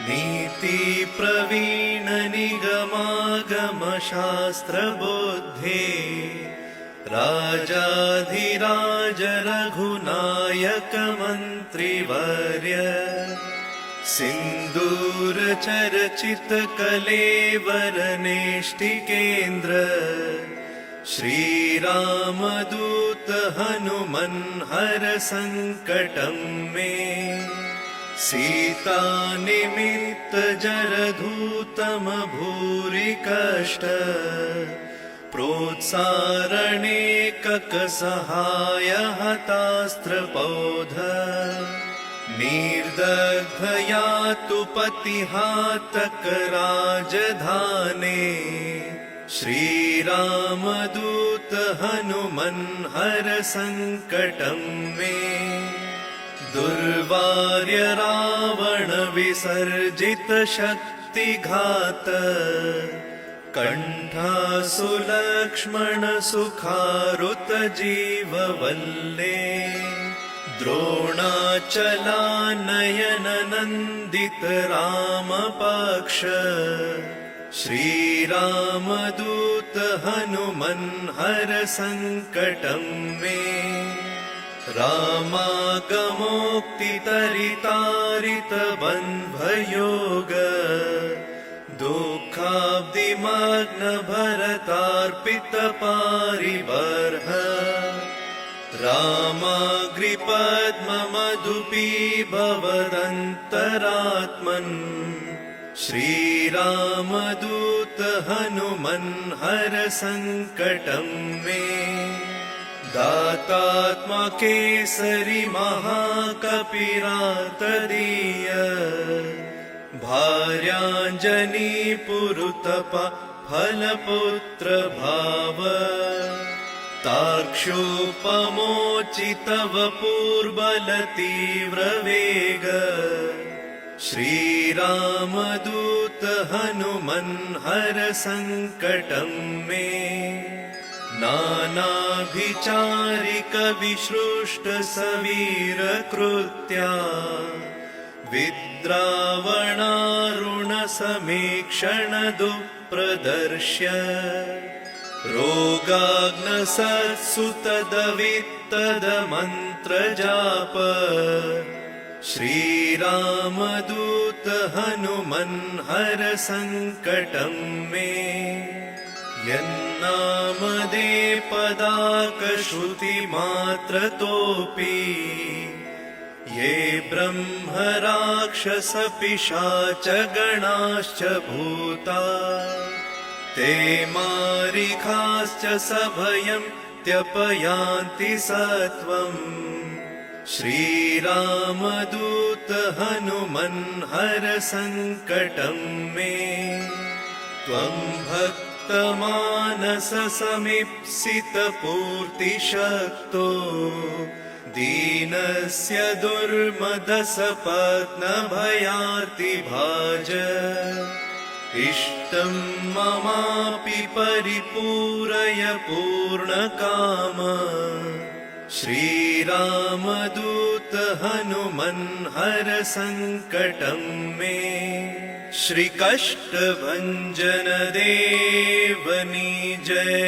नीति प्रवीण निगमागम शास्त्र बुद्धे, राजाधिराज रघुनायक मंत्रिवर्य, सिंदूर चर्चित कलेवर नेष्टिकेन्द्र, श्री रामदूत हनुमन हर संकटं मे, सीता निमित्त जरधूतम भूरि कष्ट, प्रोत्सारणे कक सहाय हतास्त्रपौध, निर्दग्धया तु पतिहातक राजधाने, श्री रामदूत हनुमन हर संकटं मे, दुर्वार्य रावण विसर्जित शक्ति मुक्तिघात कंठासु लक्ष्मण सुखारुत जीववल्ले द्रोणाचलानयन नन्दित रामपक्ष श्रीरामदूत हनुमन्हर सङ्कटं मे रामागमोक्तितरितारित बन्धयोग दुःखाब्धिमग्न भरतार्पित पारिबर्ह रामाग्रिपद्ममधुपीभवदन्तरात्मन् श्रीरामदूत हनुमन्हर सङ्कटं मे दातात्मा केसरी महाकपिरातदीय भार्याञ्जनी पुरुतप फलपुत्र भाव तार्क्ष्योपमोचितव पूर्बल तीव्र वेग श्रीरामदूत हनुमन्हर सङ्कटं मे नानाभिचारिक विसृष्ट सवीर कृत्या विद्रावणारुण समीक्षण दुःप्रदर्श्य रोगाग्नसत्सुतदवित्तद मन्त्रजाप श्रीरामदूत हनुमन्हर सङ्कटं मे यन्नामदे पदाकश्रुतिमात्रतोऽपि ये ब्रह्मराक्षसपिशाच गणाश्च भूता ते मारिखाश्च सभयं त्यपयान्ति सत्वम् श्रीरामदूत हनुमन्हर सङ्कटं मे त्वं भक्तमानस समीप्सित पूर्तिशक्तो दीनस्य दुर्मदसपत्नभयार्ति भाज इष्टं ममापि परिपूरय पूर्णकाम श्रीरामदूत हनुमन्हर सङ्कटं मे श्रीकष्टभञ्जन देवनी जय।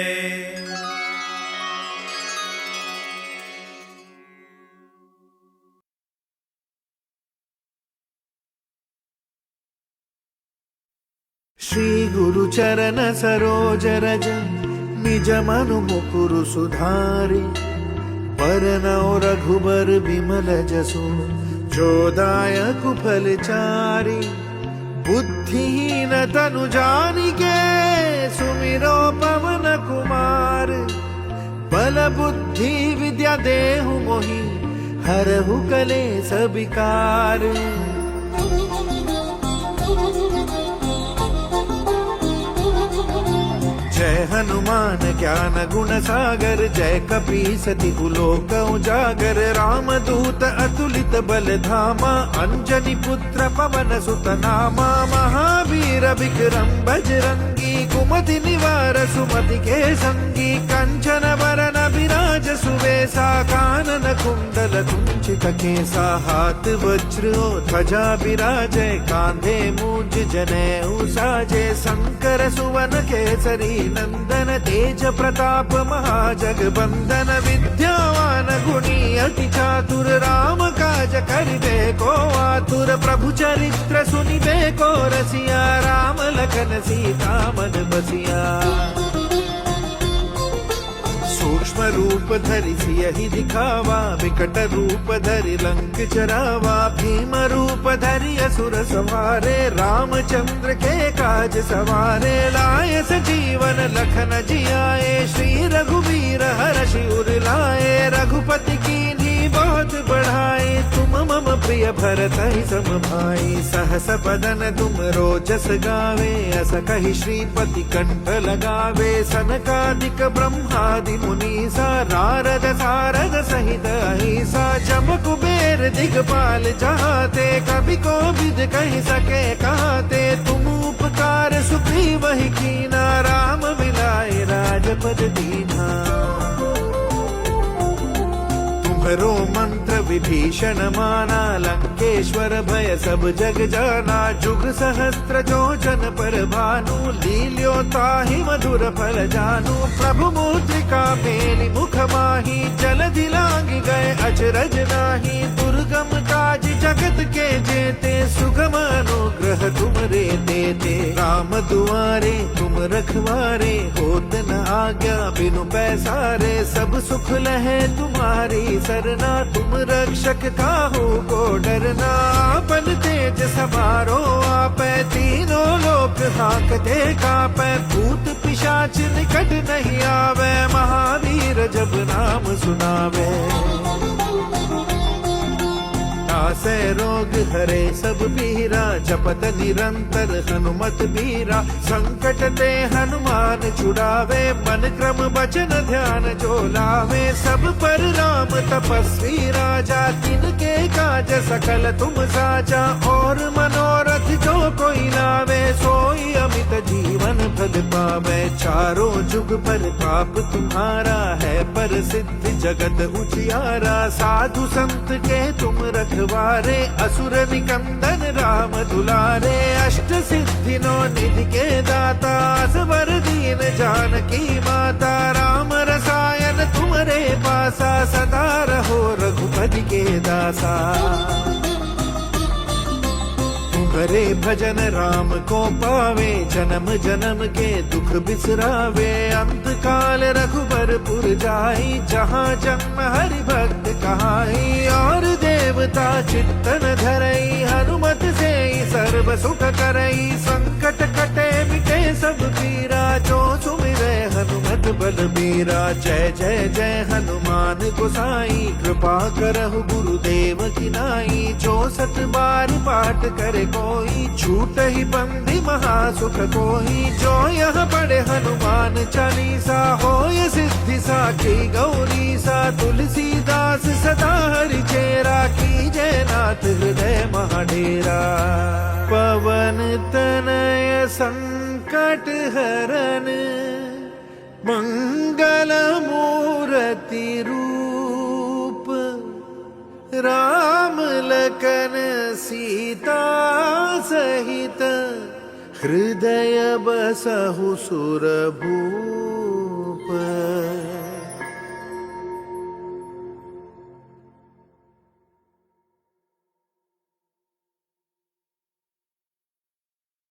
श्री गुरु चरण सरोज रज निज मनु मुकुरु सुधारि बरनौ रघुबर बिमल जसु जो दायक फलचारि बुद्धिहीन तनु जानिके सुमिरो पवन कुमार बल बुद्धि विद्या देहु मोहि हरहु कलेस विकार। जय हनुमान ज्ञान गुण सागर जय कपीसति कुलोक उजागर रामदूत अतुलित बल धामा अंजनी पुत्र पवन सुत नामा महावीर विक्रम बजरंगी कुमति निवार सुमति के संगी कंचन वरन विराज सुवेसा कानन कुंडल कुंचित केसा हाथ वज्र ध्वजा विराजय कांधे मूंज जनेऊ साजे शंकर सुवन केसरी नंदन तेज प्रताप महाजगबंदन विद्यावान गुणी अति चातुर राम काज करिबे को आतुर प्रभु चरित्र सुनिबे को रसिया राम लखन सीता मन बसिया। सूक्ष्म रूप धरि सियहि दिखावा विकट रूप धरि लंक जरावा भीम रूप धरि असुर संहारे रामचंद्र के काज सवारे लाए सजीवन लखन जियाए श्री रघुवीर हर्षि उर लाए रघुपति कीन्ही बहुत बढ़ाए तुम मम प्रिय भरत ही सम भाई सहस बदन तुम रोजस गावे अस कहि श्रीपति कंठ लगावे सनकादिक ब्रह्मादि मुनीसा नारद सारद सहित अहिसा जम कुबेर दिगपाल चाहते कभी को विद कह सके कहते तुम उपकार सुग्रीव ही कीना राम मिलाए राजपद दीना तुम्हरो मंत्र विभीषण माना लंकेश्वर भय सब जग जाना जुग सहस्त्र जो जन पर भानु लील्यो ताहि मधुर फल जानु प्रभु मुद्रिका मेलि मुख माही जलधि लांघि गए अचरज नाही दुर्गम काज जगत के जेते सुगम अनुग्रह तुमरे देते राम दुआरे तुम रखवारे होत न आज्ञा बिनु पैसारे सब सुख लहे तुम्हारी सरना तुम रक्षक काहू को डरना आपन तेज समारो आपै तीनों लोक हांकते कापै भूत पिशाच निकट नहीं आवे महावीर जब नाम सुनावे नासै रोग हरे सब पीरा जपत निरंतर हनुमत बीरा संकट ते हनुमान छुड़ावे मन क्रम बचन ध्यान जो लावे सब पर राम तपस्वी राजा तिनके काज सकल तुम साजा और मनोरथ जो कोई लावे सोई अमित जीवन पद पावे चारों जुग पर ताप तुम्हारा है पर सिद्ध जगत उजियारा साधु संत के तुम रखवारे असुर निकंदन राम दुलारे अष्ट सिद्धि नो निधि के दाता असवर दीन जानकी माता राम रसायन तुम्हारे पासा सदा रहो रघुपति के दासा तुम्हारे भजन राम को पावे जन्म जन्म के दुख बिसरावे अंत काल रघुबरपुर जाई जहाँ जन्म हरि भक्त कहाई और देवता चित्तन धरई हनुमत से सर्व सुख करई संकट कटे मिटे सब पीरा जो सुमिरै हनुमत बलबीरा जय जय जय हनुमान गोसाई कृपा करहु गुरुदेव की नाई जो सत बार पाठ करे कोई छूट ही बंदी महासुख कोई जो यह पढ़े हनुमान चालीसा होय सिद्धि साखी गौरी सा तुलसीदास सदा हरि चेरा की जय नाथ हृदय महाडेरा पवन तनय संकट हरन मंगल मूर्ति रूप राम लखन सीता सहित हृदय बसहु सुरभूप